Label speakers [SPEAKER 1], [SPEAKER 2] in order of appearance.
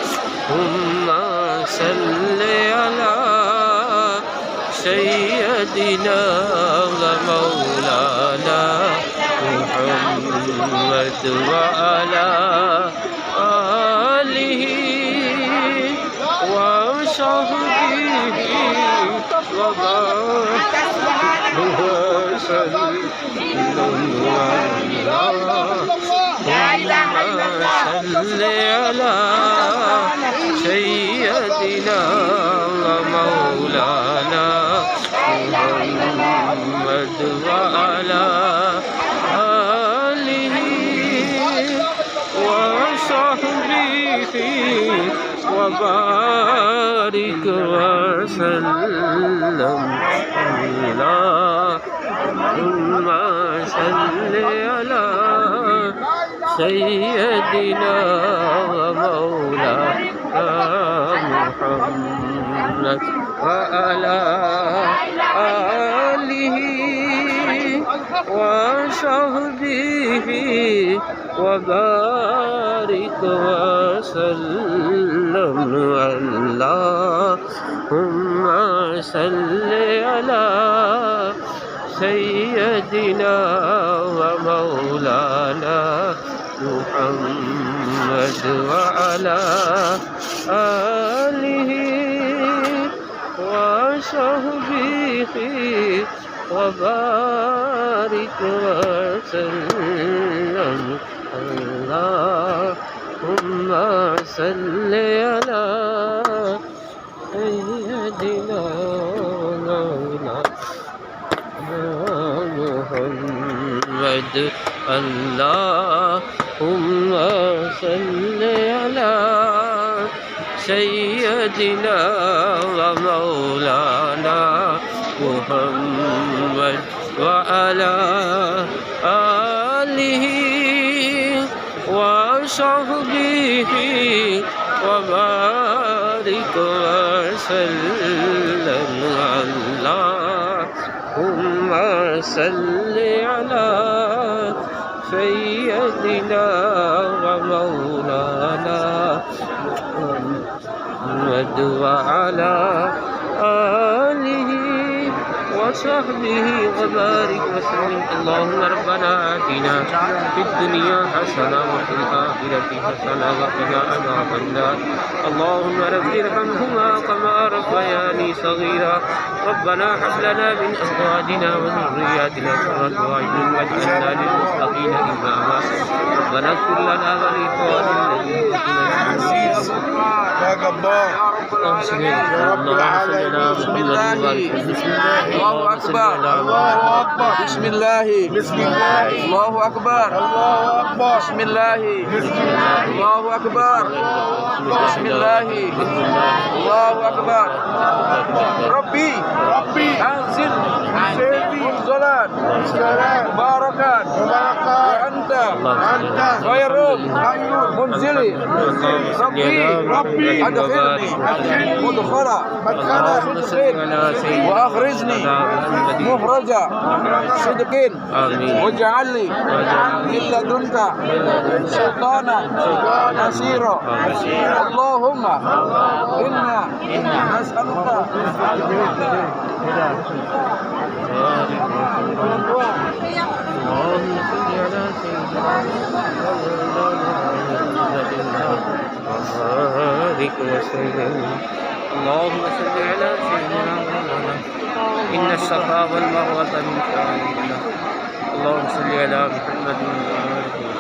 [SPEAKER 1] اللهم صل على سيدنا ومولانا محمد وعلى آله وصحبه وبارك وسلم صل على سيدنا ومولانا محمد وعلى آله وصحبه وبارك وسلم اللهم صل على سيدنا ومولانا محمد وعلى آله وصحبه وبارك وسلم اللهم صل على سيدنا ومولانا محمد وعلى آله وصحبه وبارك وسلم اللهم صل على سيدنا ومولانا محمد اللهم صل على سيدنا ومولانا محمد وعلى آله وصحبه وبارك وسلم اللهم صل على سيدنا ومولانا محمد وعلى آله وصحبه وبارك وسلم اللهم ربنا آتنا في الدنيا حسنة وفي الآخرة حسنة وقنا عذاب النار اللهم رب ارحمهما كما ربياني صغيرا ربنا هب لنا من أزواجنا وذرياتنا قرة أعين واجعلنا للمتقين إماما ربنا اغفر لنا ولإخواننا الذين
[SPEAKER 2] يا جبار
[SPEAKER 1] اللهم صل على
[SPEAKER 3] الله أكبر الله أكبر بسم الله
[SPEAKER 2] بسم الله
[SPEAKER 3] الله أكبر
[SPEAKER 2] الله أكبر
[SPEAKER 3] بسم الله
[SPEAKER 2] بسم الله
[SPEAKER 3] الله أكبر بسم الله الله أكبر ربي
[SPEAKER 2] ربي
[SPEAKER 3] أنزل
[SPEAKER 2] سيدي
[SPEAKER 3] منزلا
[SPEAKER 2] السلام
[SPEAKER 3] مباركا
[SPEAKER 2] مباركا
[SPEAKER 3] وأنت
[SPEAKER 2] أنت
[SPEAKER 3] خير
[SPEAKER 2] خير
[SPEAKER 3] منزل ربي أدخلني مدخل صدق وأخرجني مخرج صدق واجعلني من لدنك سلطانا نصيرا اللهم إنا نسألك
[SPEAKER 1] اللهم صل على سيدنا وبارك وسلم اللهم صل على سيدنا مولانا إن الصفا والمروة من شعائر الله اللهم صل على محمد وعلى آله